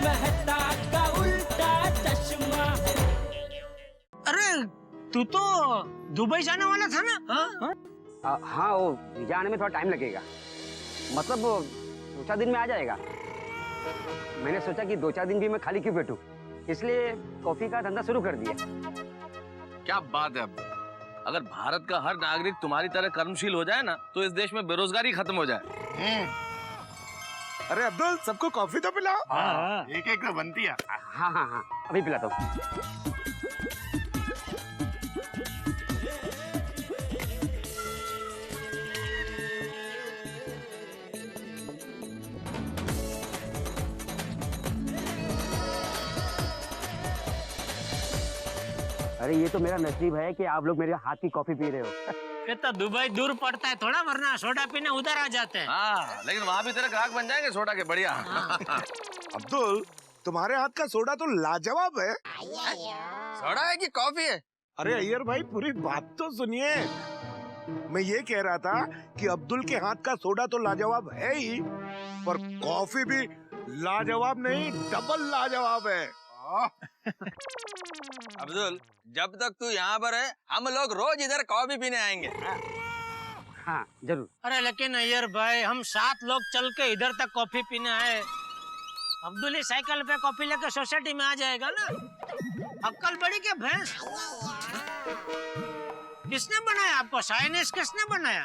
मेहता का उल्टा चश्मा। अरे तू तो दुबई जाने वाला था ना? हाँ, वो वीजा आने में थोड़ा टाइम लगेगा, मतलब 2-4 दिन में आ जाएगा। मैंने सोचा कि 2-4 दिन भी मैं खाली क्यों बैठूं, इसलिए कॉफी का धंधा शुरू कर दिया। क्या बात है अब्दुल, अगर भारत का हर नागरिक तुम्हारी तरह कर्मशील हो जाए ना तो इस देश में बेरोजगारी खत्म हो जाए। अरे अब्दुल, सबको कॉफी तो पिलाओ। एक एक तो बनती है। हाँ, अभी पिलाता हूँ। अरे ये तो मेरा नसीब है कि आप लोग मेरे हाथ की कॉफी पी रहे हो। ये तो दुबई दूर पड़ता है थोड़ा, वरना सोडा पीने उधर आ जाते हैं। हाँ, लेकिन वहाँ भी तेरे ग्राहक बन जाएंगे सोडा के, बढ़िया। अब्दुल, तुम्हारे हाथ का सोडा तो लाजवाब है। सोडा है कि कॉफी है? अरे अय्यर भाई, पूरी बात तो सुनिए। मैं ये कह रहा था कि अब्दुल के हाथ का सोडा तो लाजवाब है ही, पर कॉफी भी लाजवाब नहीं, डबल लाजवाब है। अब्दुल, जब तक तू यहाँ पर है हम लोग रोज इधर कॉफी पीने आएंगे। हाँ जरूर। अरे लेकिन अय्यर भाई, हम 7 लोग चल के इधर तक कॉफी पीने आए, अब्दुल ही साइकिल पे कॉफी लेकर सोसाइटी में आ जाएगा ना? अक्कल बड़ी क्या भैंस? किसने बनाया आपको? साइनेस किसने बनाया?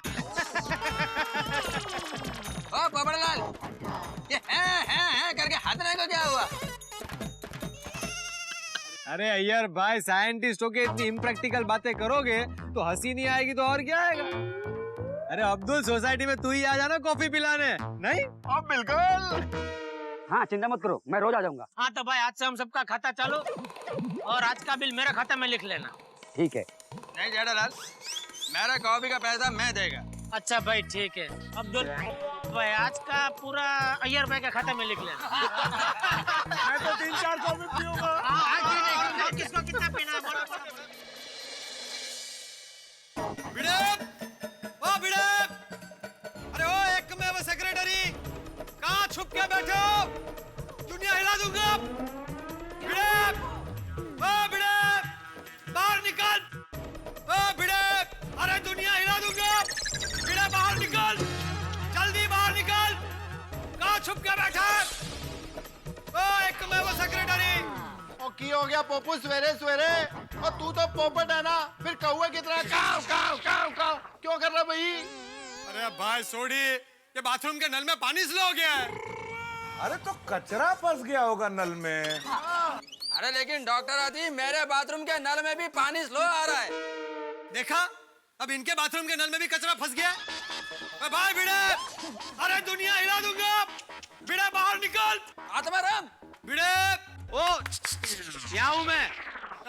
ओ पोपटलाल, ये है करके हंसने को क्या हुआ? अरे अय्यर भाई, साइंटिस्टों के इतनी इम्प्रैक्टिकल बातें करोगे तो हंसी नहीं आएगी तो और क्या आएगा? अरे अब्दुल, सोसाइटी में तू ही आ जाना कॉफी पिलाने, नहीं? अब बिल्कुल। हाँ चिंता मत करो, मैं रोज आ जाऊंगा। हाँ तो भाई, आज से हम सबका खाता चालू, और आज का बिल मेरे खाते में लिख लेना। ठीक है। नहीं जेठालाल, मेरा कॉफी का पैसा मैं देगा। अच्छा भाई ठीक है। अब्दुल भाई, आज का पूरा अय्यर भाई के खाते में लिख लेना। मैं तो 3-4 कॉफी पीऊंगा। किसको कितना पीना है बोलो। अरे ओ एक में वो सेक्रेटरी, कहाँ छुप के बैठे हो? दुनिया हिला दूंगा। बाहर निकल। अरे दुनिया हिला दूंगा। बाहर निकल, जल्दी बाहर निकल। कहाँ छुप के बैठा? एक में वो सेक्रेटरी। और की हो गया पोपू सवेरे सवेरे? और तू तो पोपट है ना, फिर कौवे की तरह काव काव काव काव क्यों कर रहा भाई? अरे भाई सोडी, ये बाथरूम के नल में पानी स्लो हो गया है। अरे तो कचरा फंस गया होगा नल में। अरे लेकिन डॉक्टर आदि, मेरे बाथरूम के नल में भी पानी स्लो आ रहा है। देखा, अब इनके बाथरूम के नल में भी कचरा फंस गया। भाई भिड़े, अरे दुनिया हिला दूंगा। भिड़े बाहर निकल। आत्माराम, भिड़े, ओ यहाँ हूँ मैं।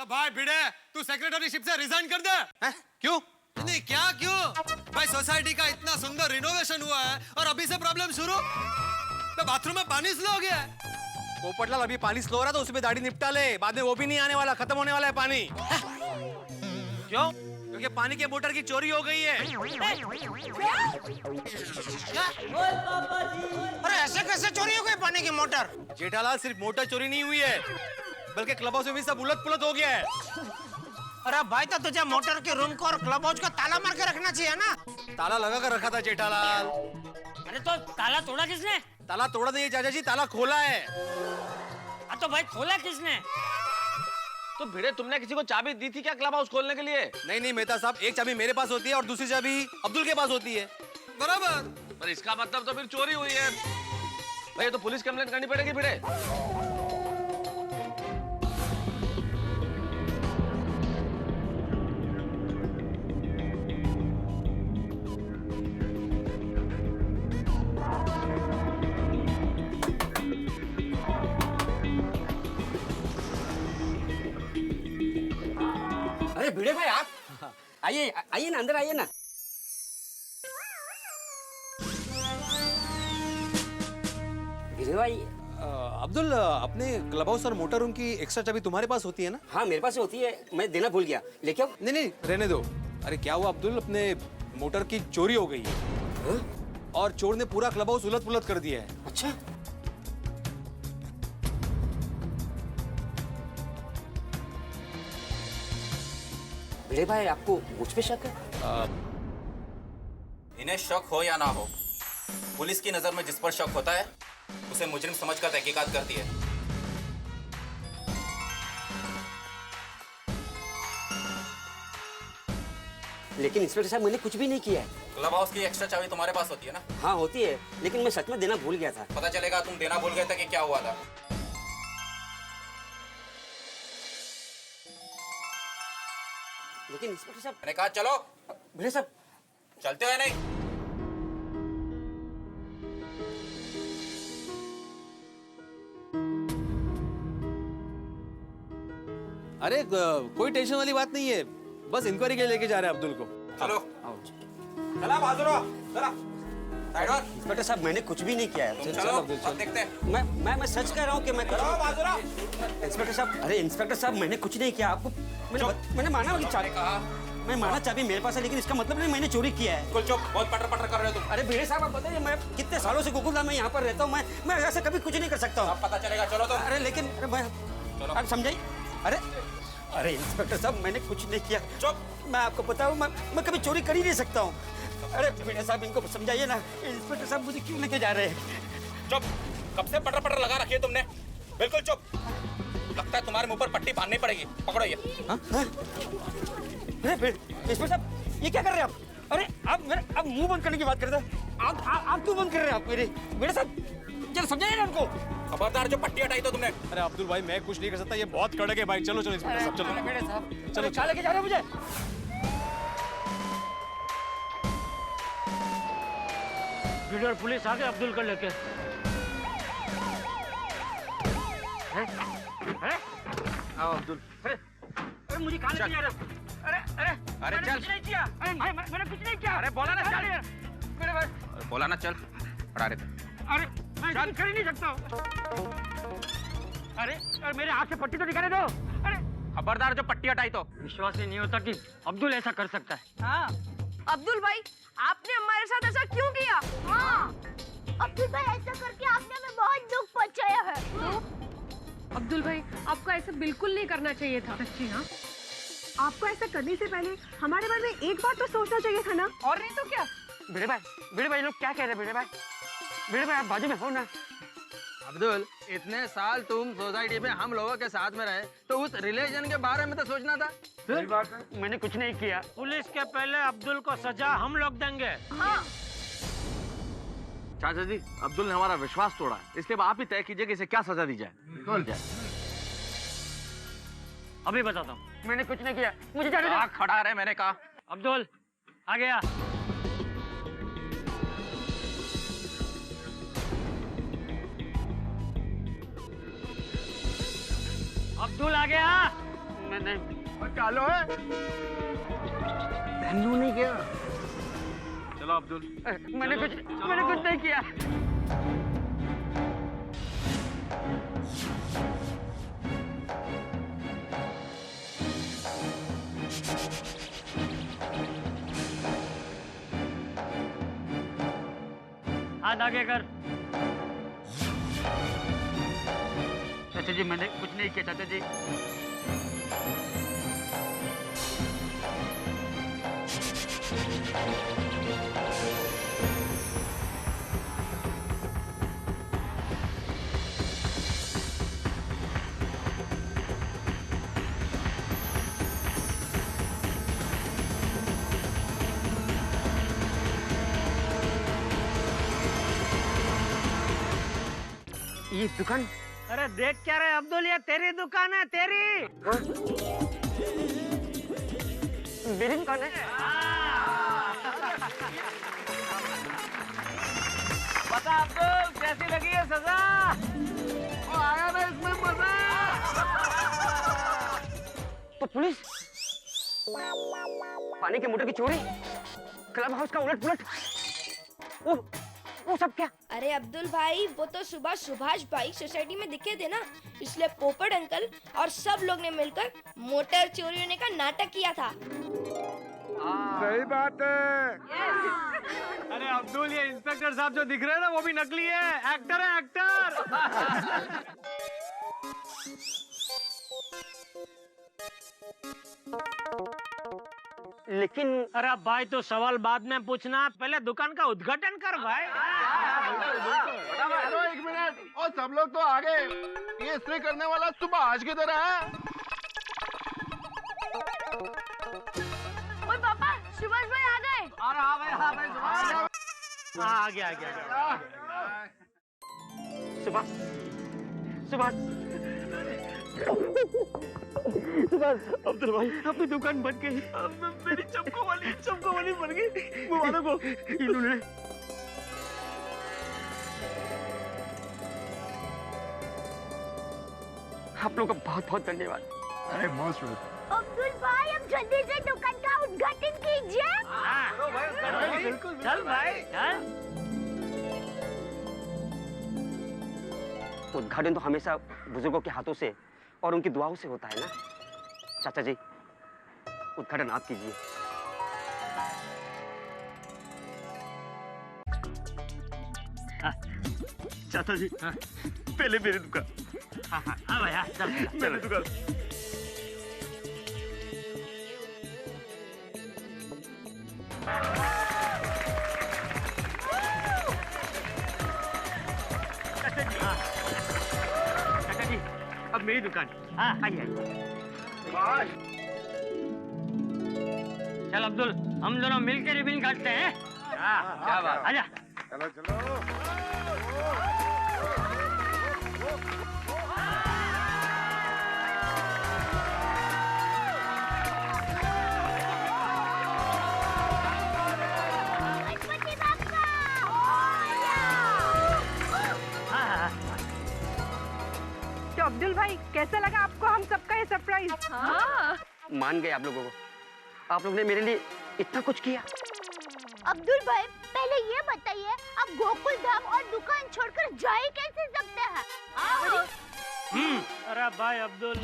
भाई भिड़े, तू सेक्रेटरीशिप से रिजाइन कर दे। क्यों? नहीं क्या क्यों? भाई सोसाइटी का इतना सुंदर रिनोवेशन हुआ है और अभी से प्रॉब्लम शुरू। तो बाथरूम में पानी स्लो हो गया है। पोपटलाल, अभी पानी स्लो हो रहा तो उसमें दाढ़ी निपटा ले, बाद में वो भी नहीं आने वाला, खत्म होने वाला है पानी। क्यों? क्योंकि पानी के मोटर की चोरी हो गई है। अरे ऐसे कैसे चोरी हो गई पानी की मोटर? जेठालाल, सिर्फ मोटर चोरी नहीं हुई है, बल्कि क्लब हाउस में भी सब उलट पुलट हो गया है। अरे भाई, तो तुझे मोटर के रूम को और क्लब हाउस को ताला मार के रखना चाहिए ना? ताला लगा कर रखा था जेठालाल। अरे तो ताला तोड़ा किसने? ताला तोड़ा नहीं है चाचा जी, ताला खोला है। तो भाई खोला किसने? तो भिड़े, तुमने किसी को चाबी दी थी क्या क्लब हाउस खोलने के लिए? नहीं मेहता साहब, एक चाबी मेरे पास होती है और दूसरी चाबी अब्दुल के पास होती है। बराबर, पर इसका मतलब तो फिर चोरी हुई है। भाई तो पुलिस कंप्लेंट करनी पड़ेगी भिड़े। अरे भिड़े भाई, आप आइए आइए ना, अंदर आइए ना। भिड़े भाई, अब्दुल, अपने क्लब हाउस और मोटर रूम की एक्स्ट्रा चाबी तुम्हारे पास होती है ना? हाँ मेरे पास होती है, मैं देना भूल गया। लेकिन नहीं रहने दो। अरे क्या हुआ अब्दुल, अपने मोटर की चोरी हो गई है। और चोर ने पूरा क्लब हाउस उलट पुलट कर दिया है। अच्छा, भिड़े भाई आपको मुझ पे शक है? इन्हें शक हो या ना हो, पुलिस की नजर में जिस पर शक होता है उसे मुजरिम समझकर तहकीकात करती है। लेकिन इंस्पेक्टर साहब मैंने कुछ भी नहीं किया है। क्लब हाउस की एक्स्ट्रा चाबी तुम्हारे पास होती है ना? हाँ होती है, लेकिन मैं सच में देना भूल गया था। पता चलेगा तुम देना भूल गए थे कि क्या हुआ था। लेकिन इंस्पेक्टर साहब। मैंने कहा चलो। भिड़े साहब चलते हो या नहीं? अरे कोई टेंशन वाली बात नहीं है, बस इंक्वायरी के लिए लेके जा रहे हैं अब्दुल को। चलो चला बाजू रहो, चला साइड और। इंस्पेक्टर साहब मैंने कुछ भी नहीं किया है। चलो अब देखते हैं। मैं सच कह रहा हूँ कि मैं चलो बाजू रहो। इंस्पेक्टर साहब। अरे इंस्पेक्टर साहब मैंने कुछ नहीं किया। आपको मैंने माना कि चाबी कहा मैं माना चाबी मेरे पास है, लेकिन इसका मतलब नहीं मैंने चोरी किया है। बिल्कुल चुप, बहुत पटर पटर कर रहे हो तुम। अरे भिड़े साहब आप बताइए, मैं कितने सालों से गोकुलधाम में यहाँ पर रहता हूँ, मैं ऐसे कभी कुछ नहीं कर सकता हूँ। अब पता चलेगा, चलो तो। अरे लेकिन अरे मैं आप समझाइए। अरे इंस्पेक्टर साहब मैंने कुछ नहीं किया। चुप। मैं आपको बताऊँ मैं कभी चोरी कर ही नहीं सकता हूँ। अरे भिड़े साहब इनको समझाइए ना। इंस्पेक्टर साहब मुझे क्यों लेके जा रहे हैं? चुप, कब से पटर पटर लगा रखी है तुमने? बिल्कुल चुप। लगता है तुम्हारे मुंह पर पट्टी बांधनी पड़ेगी। पकड़ो ये। अरे इंस्पेक्टर साहब ये क्या कर रहे हैं आप? अरे आप मुंह बंद करने की बात करते हैं। आप क्यों बंद कर रहे हैं? आप मेरे साथ जरा समझाइए ना उनको। खबरदार, जो पट्टी हटाई तो तुमने। अरे अब्दुल भाई मैं कुछ नहीं कर सकता, ये बहुत कड़क है भाई। चलो चलो इंस्पेक्टर साहब चलो। भिड़े साहब चलो क्या लेके जा रहे हो मुझे? लीडर पुलिस आ गए अब्दुल को लेके। आओ अब्दुल। अरे मुझे कहाँ लेके जा रहे हो? अरे चल। कुछ नहीं किया। मैंने कुछ नहीं किया। अरे बोला ना चल। मेरे भाई बोला ना चल। पड़ा रहे थे। अरे मैं कुछ कर ही नहीं सकता हूँ। अरे मेरे हाथ से पट्टी तो दिखाने दो। अरे खबरदार, जो पट्टी हटाई तो। विश्वास ही नहीं होता कि अब्दुल ऐसा कर सकता है। हाँ अब्दुल भाई, आपने हमारे साथ ऐसा क्यों किया? हाँ अब्दुल भाई, ऐसा करके आपने हमें बहुत दुख पहुंचाया है। अब्दुल भाई आपको ऐसा बिल्कुल नहीं करना चाहिए था। सच्ची ना? आपको ऐसा करने से पहले हमारे बारे में एक बार तो सोचना चाहिए था ना। और नहीं तो क्या? भिड़े भाई लोग क्या कह रहे हैं? भिड़े भाई आप बाजू में हो ना। अब्दुल, इतने साल तुम सोसाइटी में हम लोगों के साथ में रहे, तो उस रिलेशन के बारे में तो सोचना था। सही बात है, मैंने कुछ नहीं किया। पुलिस के पहले अब्दुल को सजा हम लोग देंगे। हाँ चाचा जी, अब्दुल ने हमारा विश्वास तोड़ा है, इसलिए अब आप ही तय कीजिए कि इसे क्या सजा दी जाए। कौन जाए? अभी बताता हूँ। मैंने कुछ नहीं किया, मुझे जाने दो। खड़ा रहे, मैंने कहा। अब्दुल आ गया। अब्दुल आ गया। मैंने चालो है। नहीं किया। चलो अब्दुल। मैंने कुछ नहीं किया। हाथ आगे कर। चाचा जी मैंने कुछ नहीं किया। चाचा जी ये दुकान। अरे देख क्या रहे अब्दुल, ये तेरी दुकान है, तेरी। मेरी दुकान है। बता अब्दुल, कैसी लगी है सजा? वो आया ना इसमें मजा। तो पुलिस, पानी के मोटर की चोरी, क्लब हाउस का उलट पुलट, वो सब क्या? अरे अब्दुल भाई, वो तो सुबह सुभाष भाई सोसाइटी में दिखे थे ना, इसलिए पोपट अंकल और सब लोग ने मिलकर मोटर चोरी होने का नाटक किया था। सही बात है। अरे अब्दुल, ये इंस्पेक्टर साहब जो दिख रहे हैं ना, वो भी नकली है। एक्टर है, एक्टर। लेकिन अरे भाई तो सवाल बाद में पूछना, पहले दुकान का उद्घाटन कर भाई। अरे 1 मिनट, और सब लोग तो आ गए। ये इस्त्री करने वाला सुबह आज की तरह है। ओए पापा, सुभाष भाई आ गए। अरे हाँ भाई, हाँ भाई, हाँ आ गया। सुभाष अब्दुल भाई अपनी दुकान बन गई, मेरी चमको वाली बन गई। वो वालों को इन्होंने आप लोगों का बहुत बहुत धन्यवाद। अरे मोस्ट वेलकम। अब्दुल भाई, अब जल्दी से दुकान का उद्घाटन कीजिए। बिल्कुल चल भाई चल। उद्घाटन तो हमेशा बुजुर्गों के हाथों से और उनकी दुआओं से होता है ना। चाचा जी, उद्घाटन आप कीजिए। चाचा जी पहले मेरी दुकान। हाँ भाई, चल मेरी दुकान। चाचा जी अब मेरी दुकान। हाँ आइए। चल अब्दुल, हम दोनों मिलकर रिबन काटते हैं। क्या बात, आजा। चलो। तो अब्दुल भाई, कैसा लगा आपको हम सबका ये सरप्राइज? हाँ। मान गए आप लोगों को, आप लोगों ने मेरे लिए इतना कुछ किया। अब्दुल भाई, पहले ये बताइए, आप गोकुल धाम और दुकान छोड़कर जा ही कैसे सकते हैं? अरे भाई अब्दुल,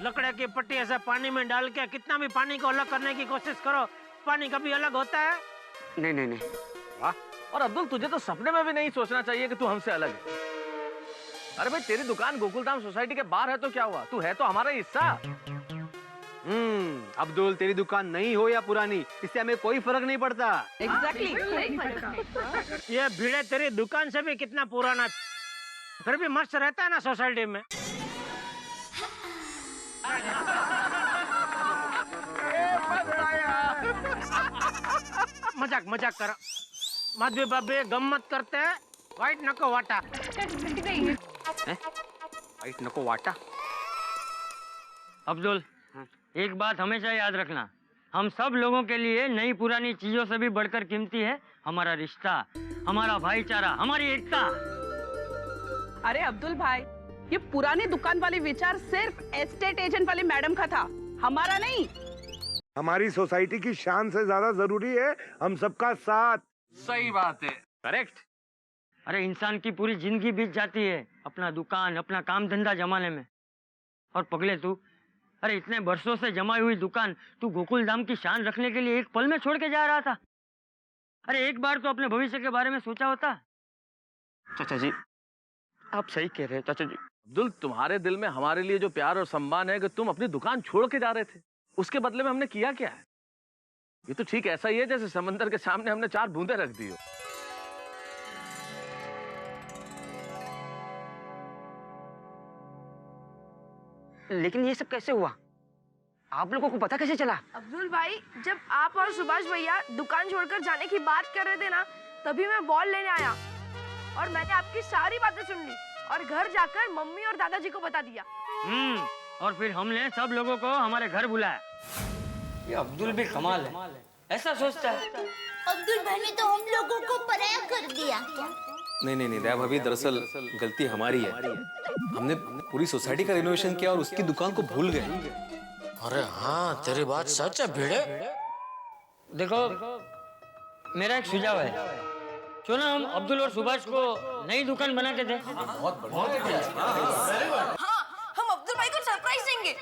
लकड़े की पट्टी ऐसा पानी में डाल के कितना भी पानी को अलग करने की कोशिश करो, पानी कभी अलग होता है? नहीं। वाह, और अब्दुल तुझे तो सपने में भी नहीं सोचना चाहिए कि तू हमसे अलग है। अरे भाई, तेरी दुकान गोकुलधाम सोसाइटी के बाहर है तो क्या हुआ, तू है तो हमारा हिस्सा। अब्दुल, तेरी दुकान नई हो या पुरानी, इससे हमें कोई फर्क नहीं पड़ता। एग्जैक्टली। ये भीड़े तेरी दुकान से भी कितना पुराना, फिर भी मस्त रहता है ना सोसाइटी में। मजाक करो, माधवी बाबी गम्मत करते हैं। वाइट नको वाटा। वाइट नको वाटा। अब्दुल, एक बात हमेशा याद रखना, हम सब लोगों के लिए नई पुरानी चीजों से भी बढ़कर कीमती है हमारा रिश्ता, हमारा भाईचारा, हमारी एकता। अरे अब्दुल भाई, ये पुरानी दुकान वाले विचार सिर्फ एस्टेट एजेंट वाली मैडम का था, हमारा नहीं। हमारी सोसाइटी की शान से ज्यादा जरूरी है हम सबका साथ। सही बात है। करेक्ट। अरे इंसान की पूरी जिंदगी बीत जाती है अपना दुकान, अपना काम धंधा जमाने में, और पगले तू, अरे इतने बरसों से जमाई हुई दुकान तू गोकुल धाम की शान रखने के लिए एक पल में छोड़ के जा रहा था। अरे एक बार तो अपने भविष्य के बारे में सोचा होता। चाचा जी, आप सही कह रहे हैं चाचा जी। अब्दुल, तुम्हारे दिल में हमारे लिए जो प्यार और सम्मान है कि तुम अपनी दुकान छोड़ के जा रहे थे, उसके बदले में हमने किया क्या है? ये तो ठीक ऐसा ही है जैसे समंदर के सामने हमने 4 बूंदे रख दी हो। लेकिन ये सब कैसे हुआ? आप लोगों को पता कैसे चला? अब्दुल भाई, जब आप और सुभाष भैया दुकान छोड़कर जाने की बात कर रहे थे ना, तभी मैं बॉल लेने आया और मैंने आपकी सारी बातें सुन ली और घर जाकर मम्मी और दादाजी को बता दिया। और फिर हमने सब लोगों को हमारे घर बुलाया। ये अब्दुल भी कमाल है, ऐसा सोचता है। अब्दुल भाई ने तो हम लोगों को पराया कर दिया। नहीं दया भाभी, दरअसल गलती हमारी है। हमने पूरी सोसाइटी का रिनोवेशन किया और उसकी दुकान को भूल गए। अरे हाँ, तेरी बात सच है भिड़े। देखो, मेरा एक सुझाव है, क्यों ना हम अब्दुल और सुभाष को नई दुकान बना के दें? हाँ, हम अब्दुल भाई को सरप्राइज देंगे।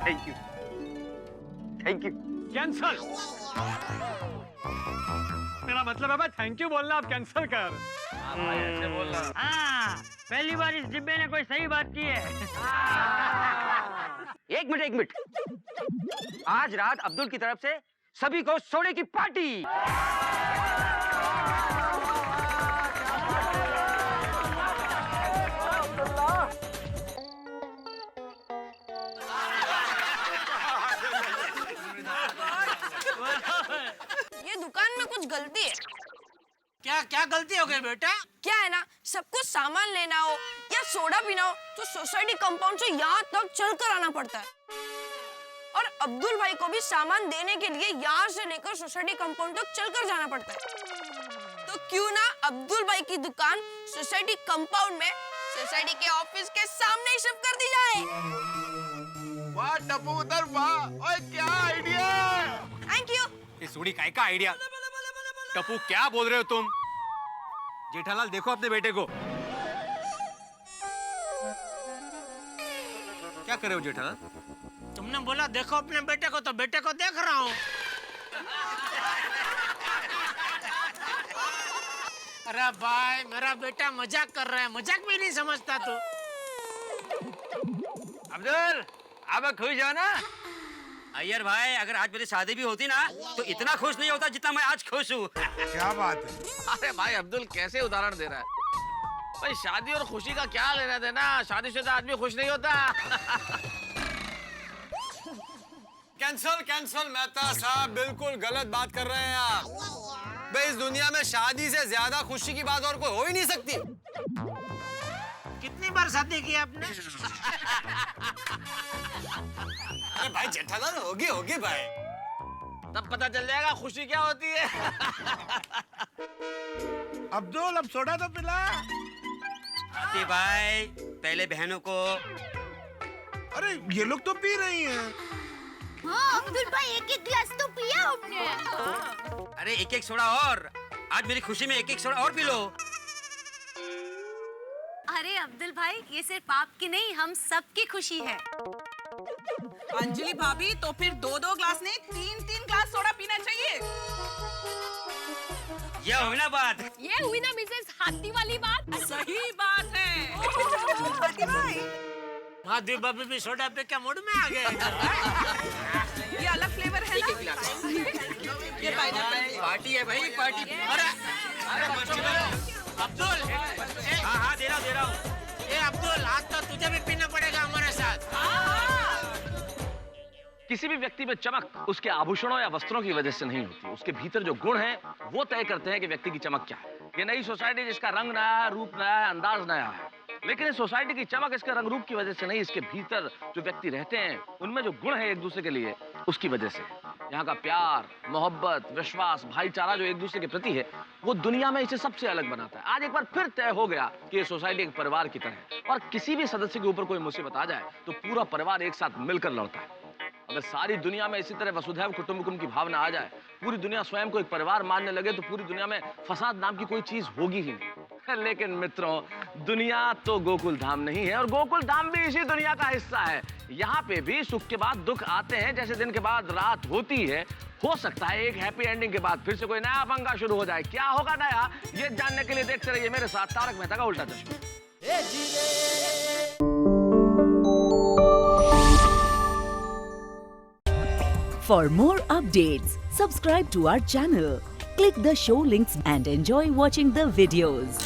Thank you. कैंसल। मेरा मतलब है भाई, थैंक यू बोलना, आप कैंसल कर। ऐसे बोलना। हाँ, पहली बार इस डिब्बे ने कोई सही बात की है। एक मिनट। आज रात अब्दुल की तरफ से सभी को सोने की पार्टी। ये दुकान में कुछ गलती है। क्या गलती हो गई बेटा? क्या है ना, सबको सामान लेना हो या सोडा पीना हो तो सोसाइटी कंपाउंड से यहाँ तक चलकर आना पड़ता है, और अब्दुल भाई को भी सामान देने के लिए यहाँ से लेकर सोसाइटी कंपाउंड तक चलकर जाना पड़ता है। तो क्यों ना अब्दुल भाई की दुकान सोसाइटी कंपाउंड में सोसाइटी के ऑफिस के सामने ही शिफ्ट कर दी जाए। वाह टप्पू उधर, वाह, ओए क्या आइडिया। Thank you. ये सूड़ी काय का आइडिया? टप्पू क्या बोल रहे हो तुम? जेठालाल देखो अपने बेटे को। क्या कर रहे हो जेठालाल? तुमने बोला देखो अपने बेटे को, तो बेटे को देख रहा हूँ। अरे भाई, मेरा बेटा मजाक कर रहा है, मजाक भी नहीं समझता तू। अब्दुल अब खुश जाओ ना। अय्यर भाई, अगर आज मेरी शादी भी होती ना तो इतना खुश नहीं होता जितना मैं आज खुश हूँ। क्या बात है? अरे भाई अब्दुल कैसे उदाहरण दे रहा है भाई, शादी और खुशी का क्या लेना देना, शादीशुदा आदमी खुश नहीं होता। कैंसल मेहता साहब, बिल्कुल गलत बात कर रहे हैं आप। भाई इस दुनिया में शादी से ज्यादा खुशी की बात और कोई हो ही नहीं सकती। कितनी बार शादी की आपने? अरे भाई जेठालाल, होगी भाई, तब पता चल जाएगा खुशी क्या होती है। अब्दुल अब सोडा तो पिला। भाई पहले बहनों को। अरे ये लोग तो पी रही हैं। हाँ अब्दुल भाई, एक गिलास तो पिया हमने। अरे एक सोडा और, आज मेरी खुशी में एक सोडा और पी लो। अरे अब्दुल भाई, ये सिर्फ आपकी नहीं, हम सबकी खुशी है। अंजलि भाभी, तो फिर 2-2 ग्लास नहीं 3-3 ग्लास सोडा पीना चाहिए। ये हुई ना बात। ये हुई ना मिसेस हाथी वाली बात। सही बात है। हाथी भाई, हाथी भाभी भी सोडा पे क्या मूड में आ गए? ये अलग फ्लेवर है ना? ये पाइनएप्पल पार्टी है भाई, पार्टी। अब्दुल, हाँ दे रहा हूँ। ए अब्दुल, आज तो तुझे भी पीना पड़ेगा हमारे साथ। किसी भी व्यक्ति में चमक उसके आभूषणों या वस्त्रों की वजह से नहीं होती, उसके भीतर जो गुण हैं वो तय करते हैं कि व्यक्ति की चमक क्या है। ये नई सोसाइटी जिसका रंग नया है, रूप नया है, अंदाज नया है, लेकिन इस सोसाइटी की चमक इसके रंग रूप की वजह से नहीं, इसके भीतर जो व्यक्ति रहते हैं उनमें जो गुण है एक दूसरे के लिए, उसकी वजह से। यहाँ का प्यार, मोहब्बत, विश्वास, भाईचारा जो एक दूसरे के प्रति है, वो दुनिया में इसे सबसे अलग बनाता है। आज एक बार फिर तय हो गया कि ये सोसाइटी एक परिवार की तरह है, और किसी भी सदस्य के ऊपर कोई मुसीबत आ जाए तो पूरा परिवार एक साथ मिलकर लड़ता है। अगर सारी दुनिया में इसी तरह वसुधैव कुटुंबकम की भावना आ जाए, पूरी दुनिया स्वयं को एक परिवार मानने लगे, तो पूरी दुनिया में फसाद नाम की कोई चीज होगी ही नहीं। लेकिन मित्रों, दुनिया तो गोकुल धाम नहीं है, और गोकुल धाम भी इसी दुनिया का हिस्सा है। यहाँ पे भी सुख के बाद दुख आते हैं, जैसे दिन के बाद रात होती है। हो सकता है एक हैप्पी एंडिंग के बाद फिर से कोई नया पंगा शुरू हो जाए। क्या होगा नया, ये जानने के लिए देखते रहिए मेरे साथ तारक मेहता का उल्टा चश्मा। For more updates, subscribe to our channel, click the show links and enjoy watching the videos.